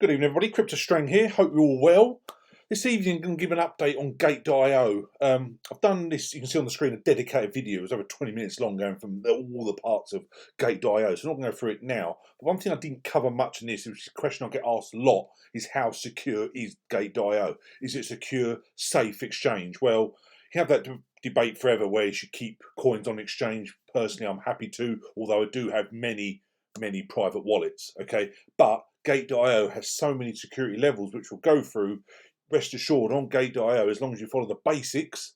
Good evening, everybody. Crypto Strang here. Hope you're all well. This evening, I'm going to give an update on Gateio. I've done this, you can see on the screen, a dedicated video. It was over 20 minutes long, going from all the parts of Gateio. So I'm not going to go through it now. But one thing I didn't cover much in this, which is a question I get asked a lot, is how secure is Gateio? Is it a secure, safe exchange? Well, you have that debate forever where you should keep coins on exchange. Personally, I'm happy to, although I do have many private wallets. Okay, but Gate.io has so many security levels which we'll go through. Rest assured, on Gate.io, as long as you follow the basics,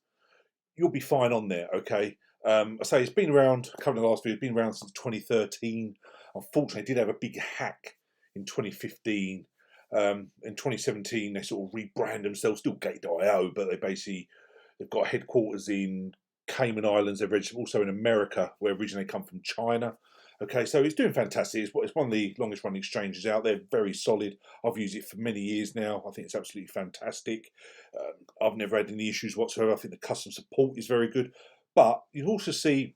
you'll be fine on there. Okay, I say it's been around. A couple of the last videos, it's been around since 2013. Unfortunately, it did have a big hack in 2015. In 2017, they sort of rebrand themselves, still Gate.io, but they've got headquarters in Cayman Islands. They're registered also in America, where originally they come from China. Okay, so it's doing fantastic. It's one of the longest running exchanges out there, very solid. I've used it for many years now. I think it's absolutely fantastic. I've never had any issues whatsoever. I think the customer support is very good. But you'll also see,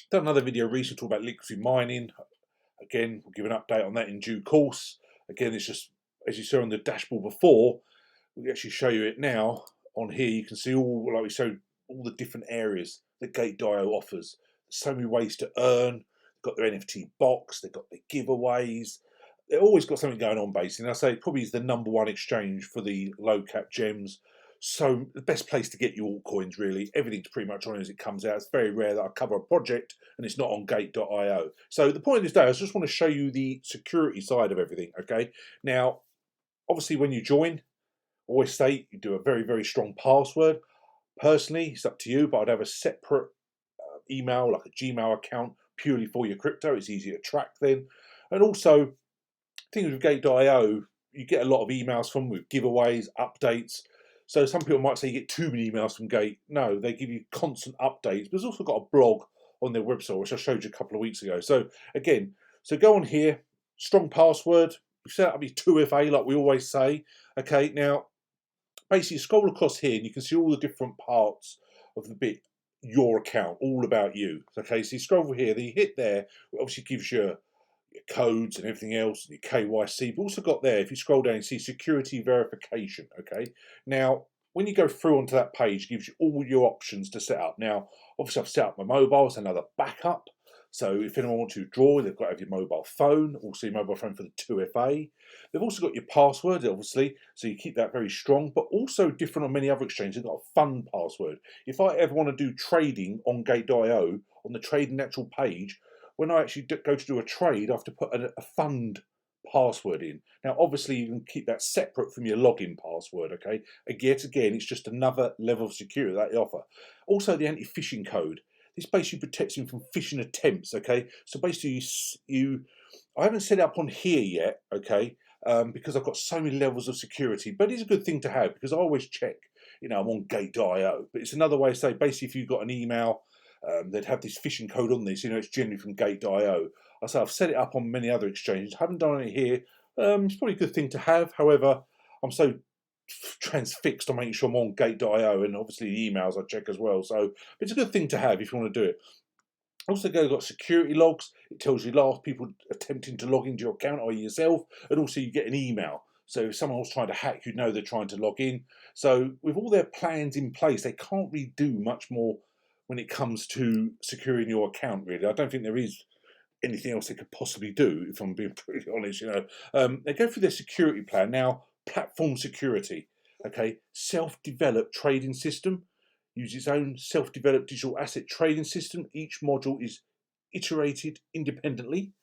I've done another video recently talking about liquidity mining. Again, we'll give an update on that in due course. Again, it's just, as you saw on the dashboard before, we'll actually show you it now. On here, you can see all, like we showed, all the different areas that Gate.io offers. There's so many ways to earn. Got their NFT box, they've got their giveaways. They've always got something going on, basically. And I say it probably is the #1 exchange for the low cap gems. So the best place to get your altcoins, really. Everything's pretty much on as it comes out. It's very rare that I cover a project and it's not on Gate.io. So the point of this day, I just want to show you the security side of everything. Okay. Now, obviously, when you join, always say you do a very strong password. Personally, it's up to you, but I'd have a separate email, like a Gmail account, purely for your crypto. It's easy to track then. And also, things with Gate.io, you get a lot of emails from with giveaways, updates. So some people might say you get too many emails from Gate. No, they give you constant updates. But there's also got a blog on their website, which I showed you a couple of weeks ago. So again, so go on here, strong password, set up your 2FA like we always say. Okay, now basically scroll across here and you can see all the different parts of the bit, your account, all about you. Okay, so you scroll over here, then you hit there, it obviously gives you your codes and everything else, and your KYC. But also got there, if you scroll down, you see security verification. Okay, now when you go through onto that page, it gives you all your options to set up. Now, obviously, I've set up my mobile as another backup. So if anyone wants to withdraw, they've got to have your mobile phone, also your mobile phone for the 2FA. They've also got your password, obviously, so you keep that very strong, but also different on many other exchanges. They've got a fund password. If I ever want to do trading on Gate.io, on the trading actual page, when I actually go to do a trade, I have to put a fund password in. Now, obviously, you can keep that separate from your login password, okay? Yet again, it's just another level of security that they offer. Also, the anti-phishing code. This basically protects you from phishing attempts, okay? So basically, I haven't set it up on here yet, okay, because I've got so many levels of security, but it's a good thing to have because I always check, I'm on Gate.io. But it's another way to say, basically, if you've got an email, they'd have this phishing code on this, it's generally from Gate.io. I say I've set it up on many other exchanges, haven't done it here. It's probably a good thing to have. However, I'm so transfixed on making sure I'm on Gate.io, and obviously the emails I check as well. So it's a good thing to have if you want to do it. Also, got security logs. It tells you last people attempting to log into your account, or yourself, and also you get an email. So if someone was trying to hack, they're trying to log in. So with all their plans in place, they can't really do much more when it comes to securing your account. Really, I don't think there is anything else they could possibly do, if I'm being pretty honest. They go through their security plan now. Platform security, okay, self-developed trading system, use its own self-developed digital asset trading system. Each module is iterated independently.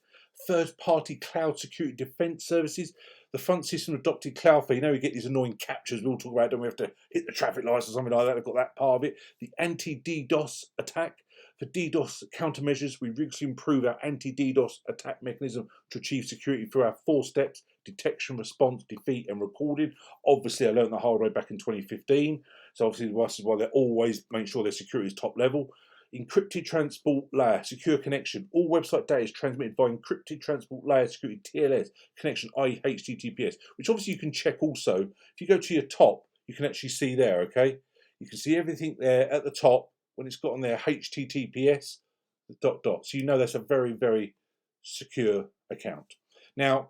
Third-party cloud security defense services. The front system adopted CloudFree. We get these annoying captures we all talk about, don't we? Have to hit the traffic lights or something like that. They've got that part of it. The anti-DDoS attack. For DDoS countermeasures, we rigorously improve our anti-DDoS attack mechanism to achieve security through our 4 steps: detection, response, defeat, and recording. Obviously, I learned the hard way back in 2015. So obviously, this is why they're always making sure their security is top level. Encrypted transport layer, secure connection. All website data is transmitted by encrypted transport layer security, TLS connection, i.e. HTTPS, which obviously you can check also. If you go to your top, you can actually see there, okay? You can see everything there at the top when it's got on there HTTPS, the ... So that's a very secure account. Now,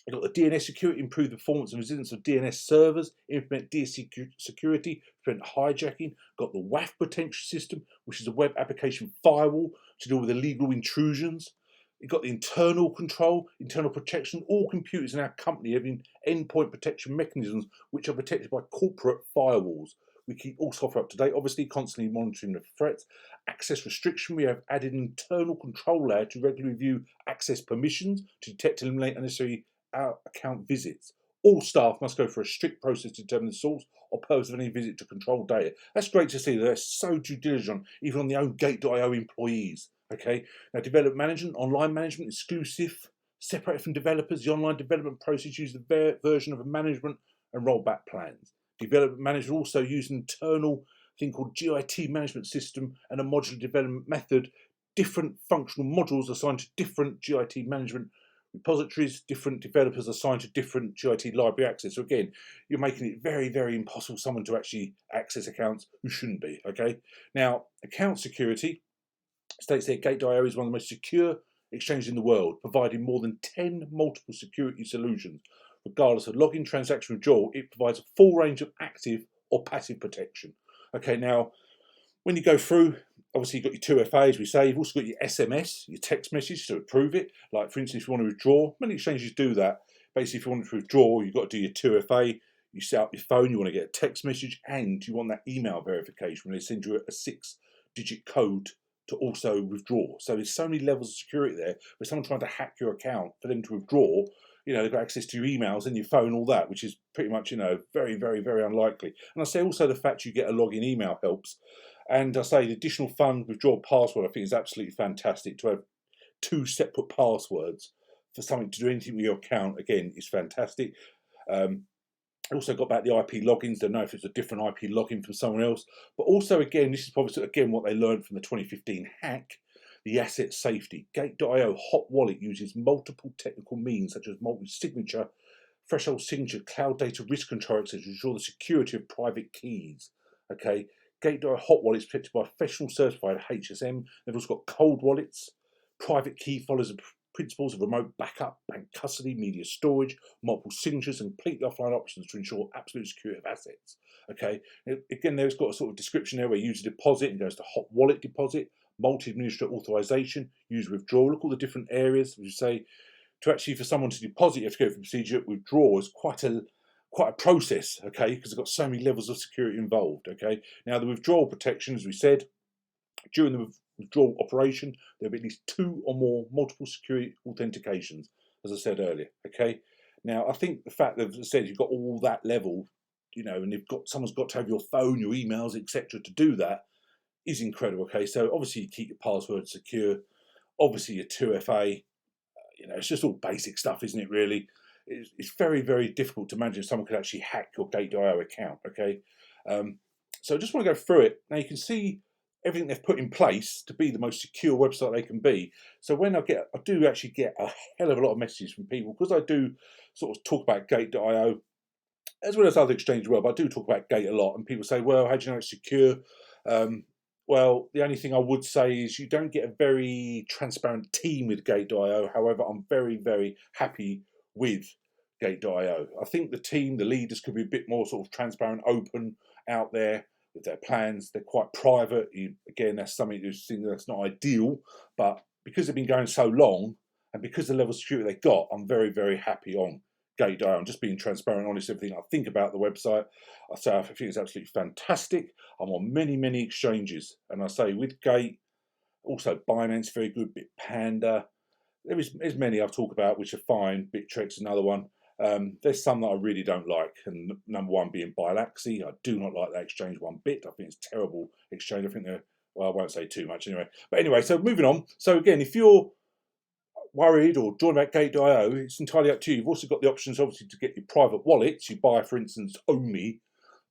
We've got the DNS security, improve the performance and resilience of DNS servers, implement DS security, prevent hijacking. Got the WAF protection system, which is a web application firewall to deal with illegal intrusions. You've got the internal control, internal protection. All computers in our company having endpoint protection mechanisms which are protected by corporate firewalls. We keep all software up to date, obviously, constantly monitoring the threats. Access restriction, we have added an internal control layer to regularly review access permissions to detect and eliminate unnecessary account visits. All staff must go through a strict process to determine the source or purpose of any visit to control data. That's great to see that they're so due diligent, even on the own Gate.io employees. Okay, now development management, online management, exclusive, separated from developers. The online development process uses the version of a management and rollback plans. Development management also use an internal thing called GIT management system and a modular development method. Different functional modules assigned to different GIT management repositories, different developers assigned to different GIT library access. So again, you're making it very, very impossible for someone to actually access accounts who shouldn't be. Okay. Now, account security states that Gate.io is one of the most secure exchanges in the world, providing more than 10 multiple security solutions. Regardless of login, transaction, withdrawal, it provides a full range of active or passive protection. Okay, now, when you go through, obviously you've got your 2FA, as we say. You've also got your SMS, your text message to approve it. Like, for instance, if you want to withdraw, many exchanges do that. Basically, if you want to withdraw, you've got to do your 2FA. You set up your phone, you want to get a text message, and you want that email verification when they send you a 6-digit code to also withdraw. So there's so many levels of security there. With someone trying to hack your account for them to withdraw, they've got access to your emails and your phone, all that, which is pretty much, very, very, very unlikely. And I say also the fact you get a login email helps. And I say the additional fund withdrawal password, I think is absolutely fantastic. To have 2 separate passwords for something to do anything with your account, again, is fantastic. I also got back the IP logins. Don't know if it's a different IP login from someone else. But also, again, this is probably, again, what they learned from the 2015 hack, the asset safety. Gate.io hot wallet uses multiple technical means, such as multi-signature, threshold signature, cloud data risk control, etc., to ensure the security of private keys. Okay, Gate.io hot wallet is protected by professional certified HSM. They've also got cold wallets. Private key follows the principles of remote backup, bank custody, media storage, multiple signatures, and completely offline options to ensure absolute security of assets. Okay, again, there's got a sort of description there where you use a deposit and goes to hot wallet deposit, multi-administrator authorization, use withdrawal. Look at all the different areas. We say to actually, for someone to deposit, you have to go through procedure. Withdraw is quite a process, okay, because it's got so many levels of security involved. Okay, now the withdrawal protection, as we said, during the withdrawal operation, there will be at least 2 or more multiple security authentications, as I said earlier. Okay, now I think the fact that, as I said, you've got all that level, and someone's got to have your phone, your emails, etc., to do that, is incredible. Okay, so obviously you keep your password secure, obviously your 2FA, it's just all basic stuff, isn't it? Really, it's very, very difficult to imagine someone could actually hack your Gate.io account. Okay, so I just want to go through it. Now you can see everything they've put in place to be the most secure website they can be. So when I do actually get a hell of a lot of messages from people, because I do sort of talk about Gate.io as well as other exchanges as well, but I do talk about Gate a lot, and people say, well, how do you know it's secure? Well, the only thing I would say is you don't get a very transparent team with Gate.io. However, I'm very, very happy with Gate.io. I think the team, the leaders, could be a bit more sort of transparent, open out there with their plans. They're quite private. Again, that's something that's not ideal, but because they've been going so long and because of the level of security they got, I'm very, very happy on Gate.io. I'm just being transparent, honest, everything I think about the website. I say I think it's absolutely fantastic. I'm on many, many exchanges, and I say with Gate, also Binance, very good, BitPanda. There's many I've talked about which are fine. Bittrex, another one. There's some that I really don't like, and number one being Binance. I do not like that exchange one bit. I think it's a terrible exchange. I think well, I won't say too much anyway. But anyway, so moving on. So again, if you're worried or join about Gate.io, it's entirely up to you. You've also got the options, obviously, to get your private wallets. You buy, for instance, OMI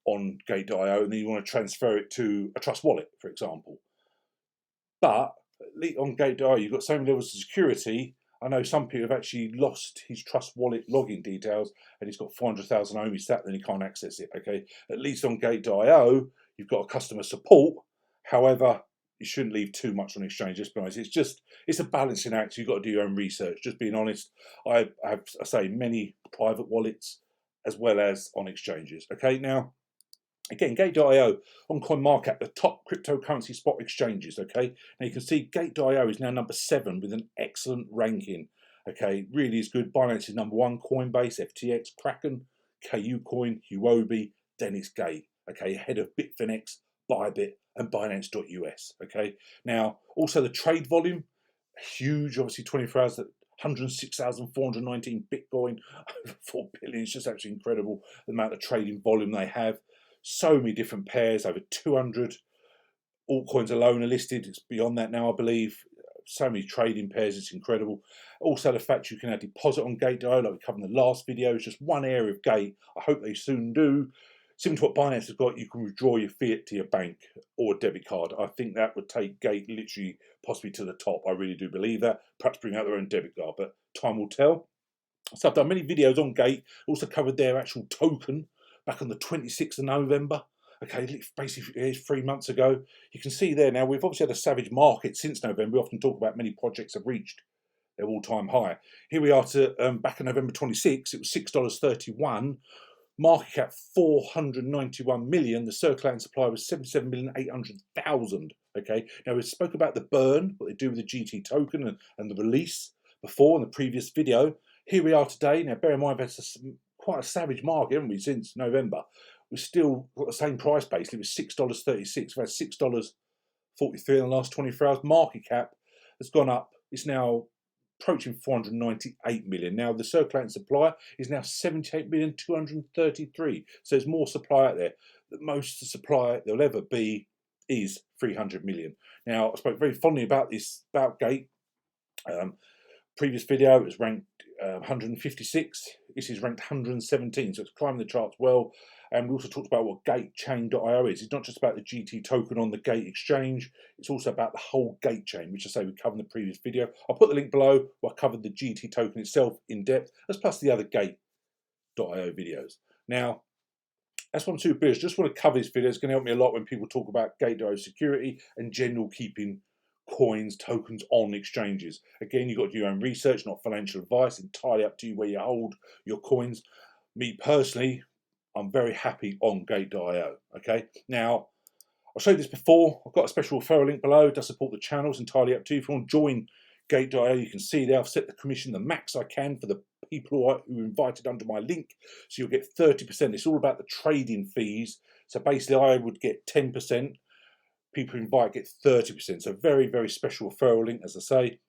on Gate.io, and then you want to transfer it to a Trust wallet, for example. But on Gate.io, you've got so many levels of security. I know some people have actually lost his Trust wallet login details, and he's got 400,000 OMI sat there and he can't access it. Okay, at least on Gate.io, you've got a customer support. However, you shouldn't leave too much on exchange. Let's be honest. It's a balancing act. You've got to do your own research. Just being honest, I have, I say, many private wallets as well as on exchanges. Okay, now again, Gate.io on CoinMarket, the top cryptocurrency spot exchanges. Okay, now you can see Gate.io is now number 7 with an excellent ranking. Okay, really is good. Binance is number 1, Coinbase, FTX, Kraken, KU Coin, Huobi, then it's Gate. Okay, ahead of Bitfinex, Bybit, and Binance.us. Okay, now also the trade volume, huge, obviously 24 hours at 106,419 Bitcoin, over 4 billion. It's just actually incredible the amount of trading volume they have. So many different pairs, over 200 altcoins alone are listed. It's beyond that now, I believe. So many trading pairs, it's incredible. Also the fact you can now deposit on Gate.io, like we covered in the last video, is just one area of Gate. I hope they soon do. Similar to what Binance has got, you can withdraw your fiat to your bank or a debit card. I think that would take Gate literally possibly to the top. I really do believe that. Perhaps bring out their own debit card, but time will tell. So I've done many videos on Gate, also covered their actual token back on the 26th of November. Okay, basically 3 months ago. You can see there now, we've obviously had a savage market since November. We often talk about many projects have reached their all-time high. Here we are to back in November 26, it was $6.31. Market cap 491 million. The circulating supply was 77,800,000. Okay, now we spoke about the burn, what they do with the GT token and the release before in the previous video. Here we are today. Now, bear in mind, we've had quite a savage market, haven't we, since November? We've still got the same price basically. It was $6.36. We've had $6.43 in the last 24 hours. Market cap has gone up. It's now approaching 498 million. Now the circulating supply is now 78,233,000. So there's more supply out there. The most supply there'll ever be is 300 million. Now I spoke very fondly about this, about Gate. Previous video it was ranked 156. This is ranked 117, so it's climbing the charts well. And we also talked about what Gate Chain.io is. It's not just about the GT token on the Gate exchange, it's also about the whole Gate chain, which I say we covered in the previous video. I'll put the link below where I covered the GT token itself in depth, as plus the other Gate.io videos. Now, that's what I'm super busy. Just want to cover this video. It's going to help me a lot when people talk about Gate.io security and general keeping coins, tokens on exchanges. Again, you've got to do your own research, not financial advice. Entirely up to you where you hold your coins. Me personally, I'm very happy on Gate.io. Okay, now I've showed this before. I've got a special referral link below. It does support the channel. It's entirely up to you. If you want to join Gate.io, you can see there I've set the commission the max I can for the people who are invited under my link. So you'll get 30%. It's all about the trading fees. So basically, I would get 10%. People who invite get 30%. So very, very special referral link, as I say.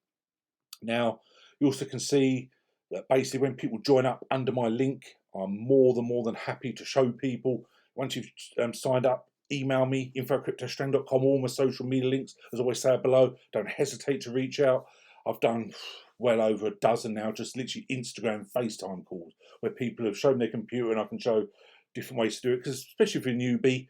Now, you also can see that basically when people join up under my link, I'm more than happy to show people. Once you've signed up, email me, info@cryptostrand.com, all my social media links, as I always say below. Don't hesitate to reach out. I've done well over a dozen now, just literally Instagram FaceTime calls, where people have shown their computer and I can show different ways to do it. Because especially if you're a newbie,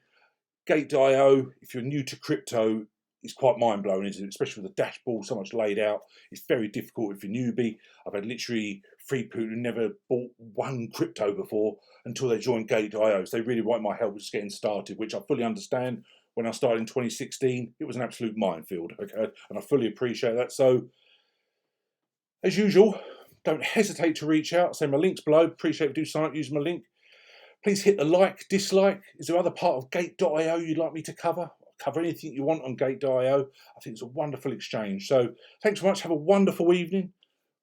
Gate.io, if you're new to crypto, it's quite mind-blowing, isn't it? Especially with the dashboard so much laid out. It's very difficult if you're newbie. I've had literally 3 people who never bought one crypto before until they joined Gate.io. So they really want my help with just getting started, which I fully understand. When I started in 2016, it was an absolute minefield, okay? And I fully appreciate that. So, as usual, don't hesitate to reach out. So my link's below. Appreciate if you do sign up using my link. Please hit the like, dislike. Is there other part of Gate.io you'd like me to cover? Cover anything you want on Gate.io. I think it's a wonderful exchange. So thanks so much. Have a wonderful evening.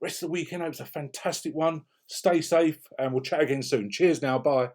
Rest of the weekend. I hope it's a fantastic one. Stay safe and we'll chat again soon. Cheers now. Bye.